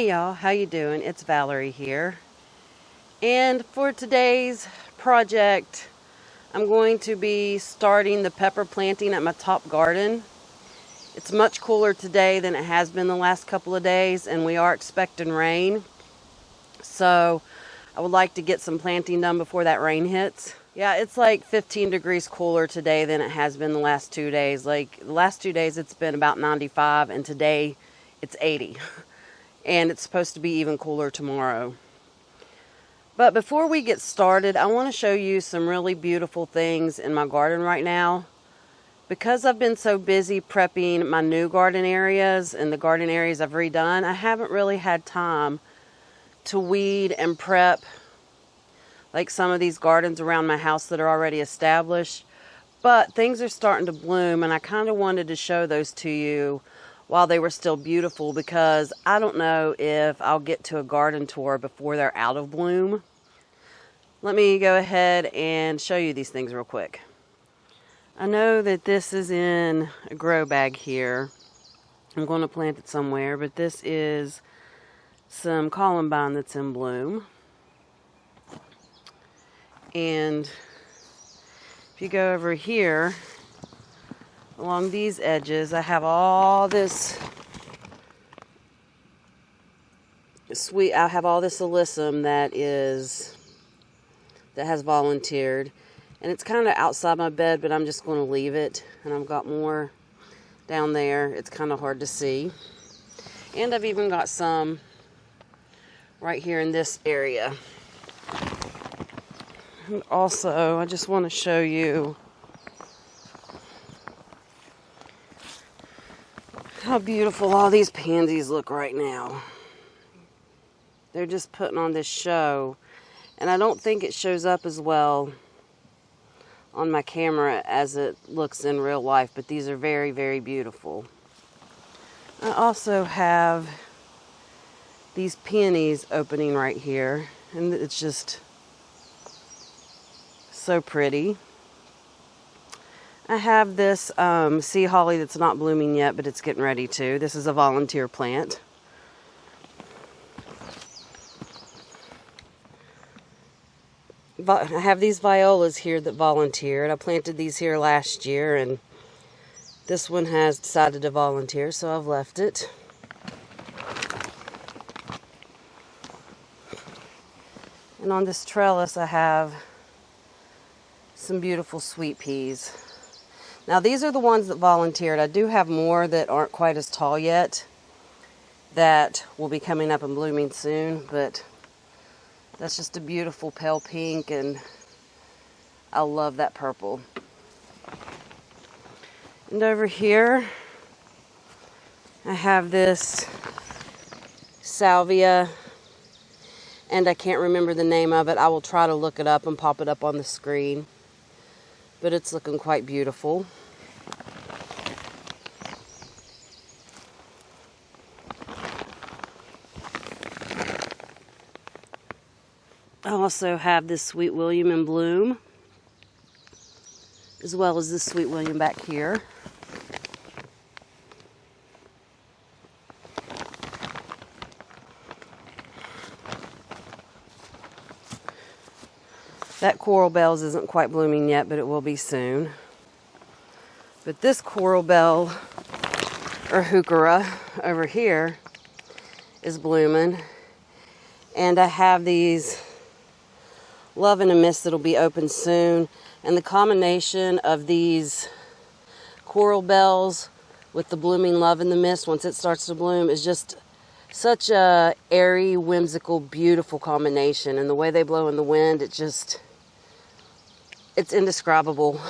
Hey y'all, how you doing? It's Valerie here. And for today's project, I'm going to be starting the pepper planting at my top garden. It's much cooler today than it has been the last couple of days, and we are expecting rain. So I would like to get some planting done before that rain hits. Yeah, it's like 15 degrees cooler today than it has been the last 2 days. Like the last 2 days it's been about 95, and today it's 80. And it's supposed to be even cooler tomorrow. But before we get started, I want to show you some really beautiful things in my garden right now. Because I've been so busy prepping my new garden areas and the garden areas I've redone, I haven't really had time to weed and prep like some of these gardens around my house that are already established. But things are starting to bloom, and I kind of wanted to show those to you while they were still beautiful, because I don't know if I'll get to a garden tour before they're out of bloom. Let me go ahead and show you these things real quick. I know that this is in a grow bag here. I'm going to plant it somewhere, but this is some columbine that's in bloom. And if you go over here, along these edges, I have all this alyssum that has volunteered, and it's kind of outside my bed, but I'm just going to leave it. And I've got more down there. It's kind of hard to see, and I've even got some right here in this area. And also, I just want to show you how beautiful all these pansies look right now. They're just putting on this show, and I don't think it shows up as well on my camera as it looks in real life, but these are very, very beautiful. I also have these peonies opening right here, and it's just so pretty. I have this sea holly that's not blooming yet, but it's getting ready to. This is a volunteer plant. I have these violas here that volunteered. I planted these here last year, and this one has decided to volunteer, so I've left it. And on this trellis, I have some beautiful sweet peas. Now, these are the ones that volunteered. I do have more that aren't quite as tall yet that will be coming up and blooming soon, but that's just a beautiful pale pink, and I love that purple. And over here, I have this salvia, and I can't remember the name of it. I will try to look it up and pop it up on the screen, but it's looking quite beautiful. I also have this Sweet William in bloom, as well as this Sweet William back here. That Coral Bells isn't quite blooming yet, but it will be soon. But this Coral Bell, or Heuchera, over here is blooming. And I have these Love in a Mist that'll be open soon. And the combination of these Coral Bells with the blooming Love in the Mist, once it starts to bloom, is just such a airy, whimsical, beautiful combination. And the way they blow in the wind, it's indescribable.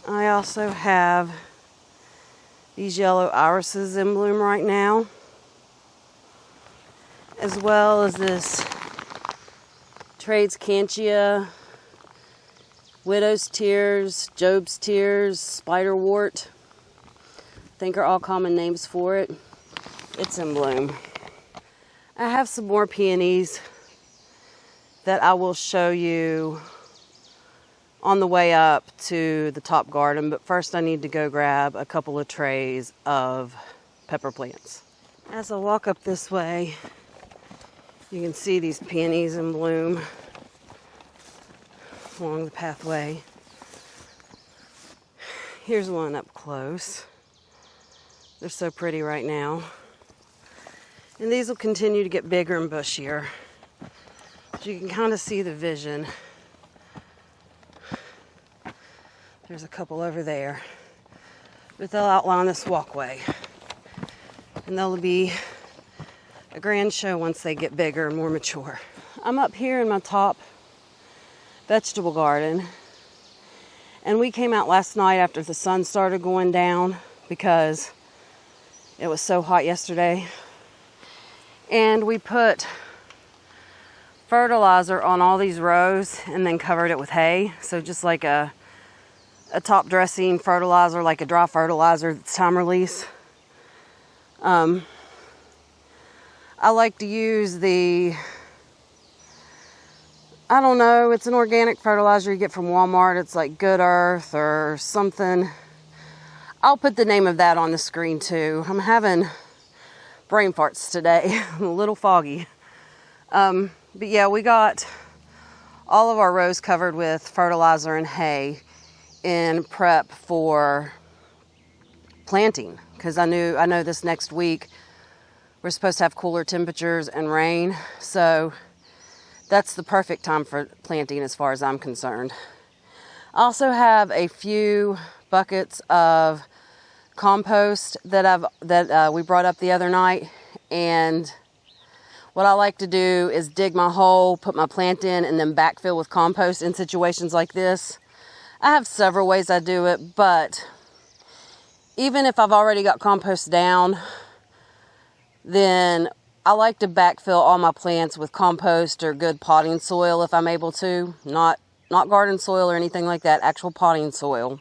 I also have these yellow irises in bloom right now, as well as this Tradescantia, Widow's Tears, Job's Tears, Spiderwort. I think are all common names for it. It's in bloom. I have some more peonies that I will show you on the way up to the top garden, but first I need to go grab a couple of trays of pepper plants. As I walk up this way, you can see these peonies in bloom along the pathway. Here's one up close. They're so pretty right now. And these will continue to get bigger and bushier. But you can kind of see the vision. There's a couple over there. But they'll outline this walkway. And they'll be a grand show once they get bigger and more mature. I'm up here in my top vegetable garden. And we came out last night after the sun started going down because it was so hot yesterday. And we put fertilizer on all these rows and then covered it with hay. So just like a top dressing fertilizer, like a dry fertilizer that's time release. I like to use I don't know, it's an organic fertilizer you get from Walmart. It's like Good Earth or something. I'll put the name of that on the screen too. I'm having brain farts today. I'm a little foggy. But yeah, we got all of our rows covered with fertilizer and hay in prep for planting. Because I know this next week we're supposed to have cooler temperatures and rain. So that's the perfect time for planting as far as I'm concerned. I also have a few buckets of compost that we brought up the other night, and what I like to do is dig my hole, put my plant in, and then backfill with compost in situations like this. I have several ways I do it, but even if I've already got compost down, then I like to backfill all my plants with compost or good potting soil if I'm able to. Not garden soil or anything like that, actual potting soil.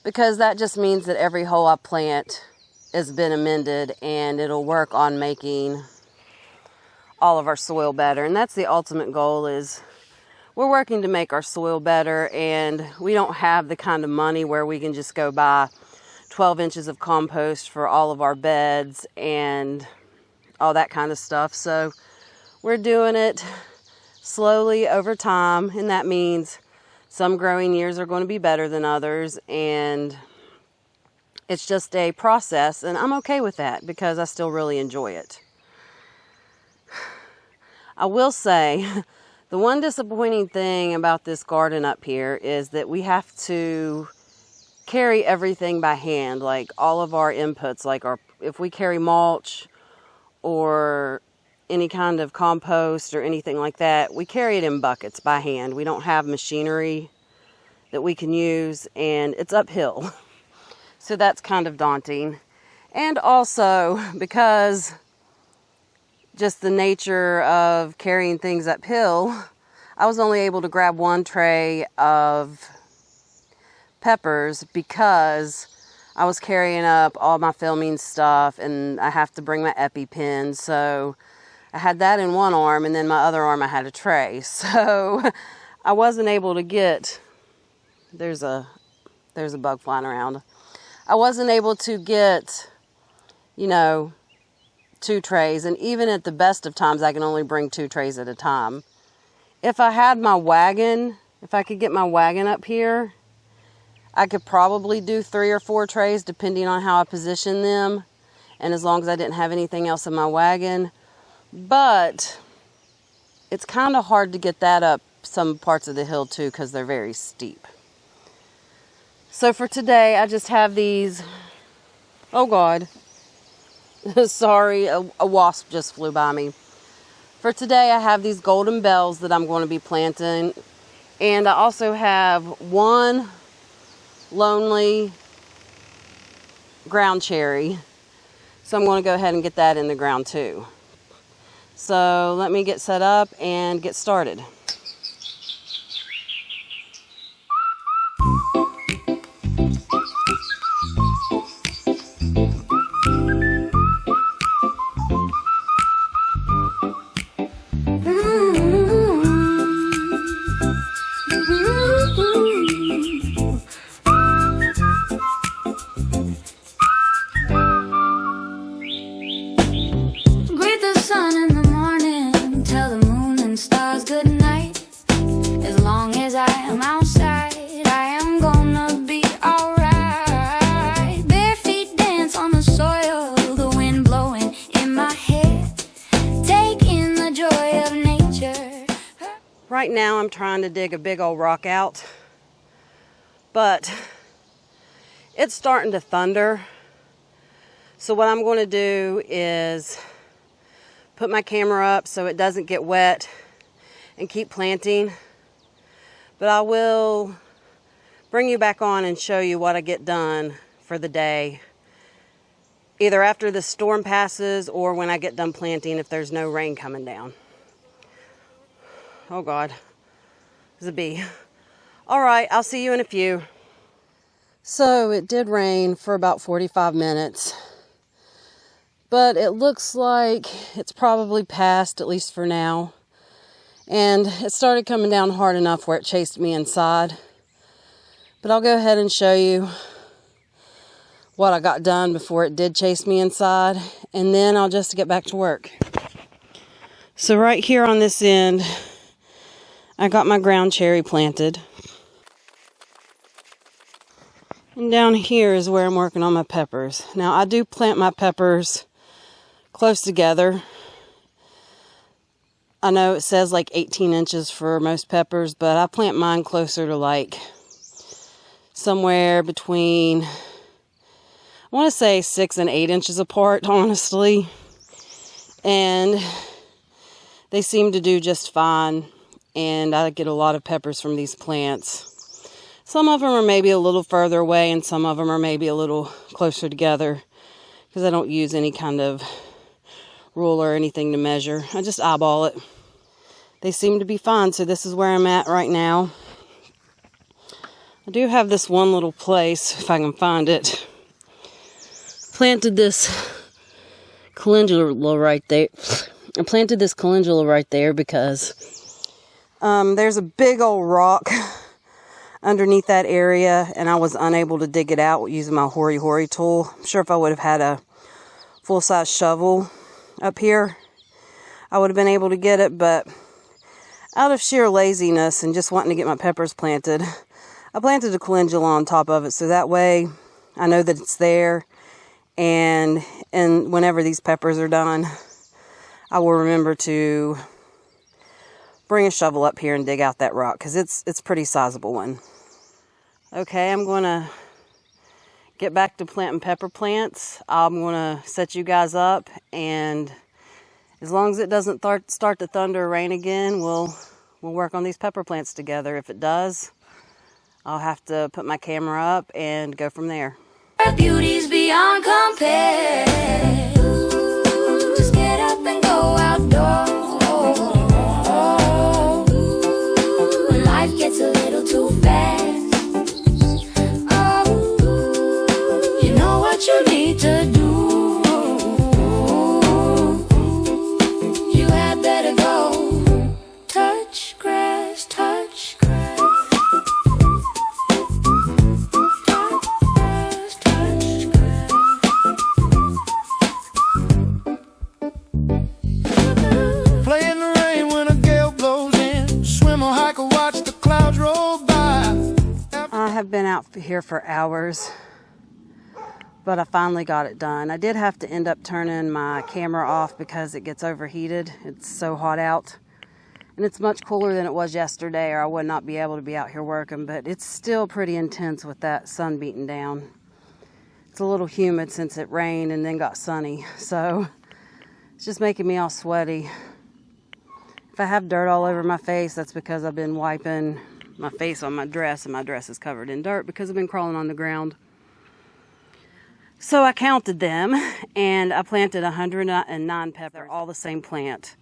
Because that just means that every hole I plant has been amended and it'll work on making all of our soil better. And that's the ultimate goal, is we're working to make our soil better, and we don't have the kind of money where we can just go buy 12 inches of compost for all of our beds and all that kind of stuff. So we're doing it slowly over time, and that means some growing years are going to be better than others, and it's just a process, and I'm okay with that because I still really enjoy it. I will say the one disappointing thing about this garden up here is that we have to carry everything by hand, like all of our inputs, like if we carry mulch or any kind of compost or anything like that, we carry it in buckets by hand. We don't have machinery that we can use, and it's uphill. So that's kind of daunting. And also, because just the nature of carrying things uphill, I was only able to grab one tray of peppers because I was carrying up all my filming stuff, and I have to bring my EpiPen. So I had that in one arm, and then my other arm I had a tray. So I wasn't able to get, there's a bug flying around. I wasn't able to get, 2 trays. And even at the best of times, I can only bring 2 trays at a time. If I had my wagon, if I could get my wagon up here, I could probably do 3 or 4 trays depending on how I position them, and as long as I didn't have anything else in my wagon. But it's kind of hard to get that up some parts of the hill too, because they're very steep. So for today, I just have these, oh God, sorry, a wasp just flew by me. For today, I have these golden bells that I'm going to be planting, and I also have one lonely ground cherry, so I'm going to go ahead and get that in the ground too. So let me get set up and get started. Mm-hmm. right now I'm trying to dig a big old rock out, but it's starting to thunder. So what I'm going to do is put my camera up so it doesn't get wet and keep planting. But I will bring you back on and show you what I get done for the day, either after the storm passes or when I get done planting if there's no rain coming down. Oh God, there's a bee. All right, I'll see you in a few. So it did rain for about 45 minutes, but it looks like it's probably passed, at least for now. And it started coming down hard enough where it chased me inside. But I'll go ahead and show you what I got done before it did chase me inside, and then I'll just get back to work. So right here on this end, I got my ground cherry planted. And down here is where I'm working on my peppers. Now I do plant my peppers close together. I know it says like 18 inches for most peppers, but I plant mine closer to like somewhere between, I want to say 6 and 8 inches apart, honestly. And they seem to do just fine. And I get a lot of peppers from these plants. Some of them are maybe a little further away, and some of them are maybe a little closer together, because I don't use any kind of ruler or anything to measure. I just eyeball it. They seem to be fine, so this is where I'm at right now. I do have this one little place, if I can find it. Planted this calendula right there. I planted this calendula right there because there's a big old rock underneath that area, and I was unable to dig it out using my Hori Hori tool. I'm sure if I would have had a full-size shovel up here, I would have been able to get it, but out of sheer laziness and just wanting to get my peppers planted, I planted a calendula on top of it, so that way I know that it's there, and whenever these peppers are done, I will remember to bring a shovel up here and dig out that rock, because it's a pretty sizable one. Okay, I'm going to get back to planting pepper plants. I'm going to set you guys up, and as long as it doesn't start to thunder or rain again, we'll work on these pepper plants together. If it does, I'll have to put my camera up and go from there. Beauty's beyond compare. Just get up and go outdoors. When life gets a little too fast, oh, you know what you need to do. You had better go touch grass, touch grass. I have been out here for hours, but I finally got it done. I did have to end up turning my camera off because it gets overheated. It's so hot out, and it's much cooler than it was yesterday, or I would not be able to be out here working, but it's still pretty intense with that sun beating down. It's a little humid since it rained and then got sunny, so it's just making me all sweaty. If I have dirt all over my face, that's because I've been wiping my face on my dress, and my dress is covered in dirt because I've been crawling on the ground. So I counted them, and I planted 109 peppers. They're all the same plant,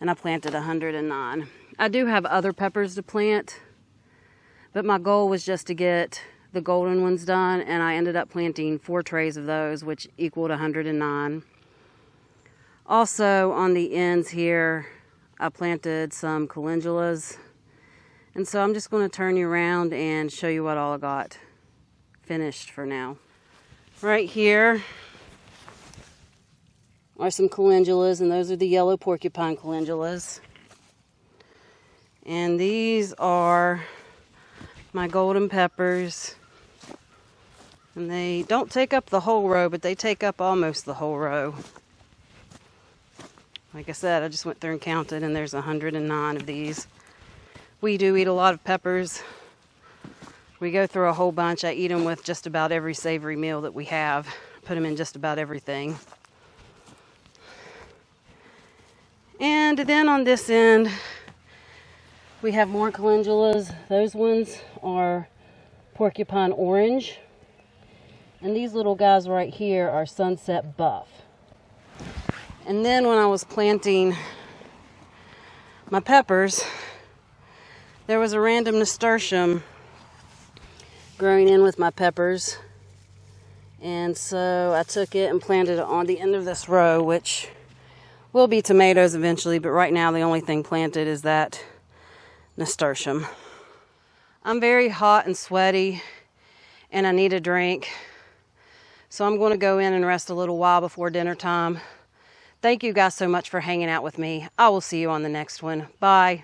and I planted 109. I do have other peppers to plant, but my goal was just to get the golden ones done, and I ended up planting 4 trays of those, which equaled 109. Also, on the ends here, I planted some calendulas. And so I'm just going to turn you around and show you what all I got finished for now. Right here are some calendulas, and those are the yellow porcupine calendulas. And these are my golden peppers. And they don't take up the whole row, but they take up almost the whole row. Like I said, I just went through and counted, and there's 109 of these. We do eat a lot of peppers. We go through a whole bunch. I eat them with just about every savory meal that we have. Put them in just about everything. And then on this end, we have more calendulas. Those ones are porcupine orange. And these little guys right here are sunset buff. And then when I was planting my peppers, there was a random nasturtium growing in with my peppers. And so I took it and planted it on the end of this row, which will be tomatoes eventually, but right now the only thing planted is that nasturtium. I'm very hot and sweaty and I need a drink. So I'm going to go in and rest a little while before dinner time. Thank you guys so much for hanging out with me. I will see you on the next one. Bye.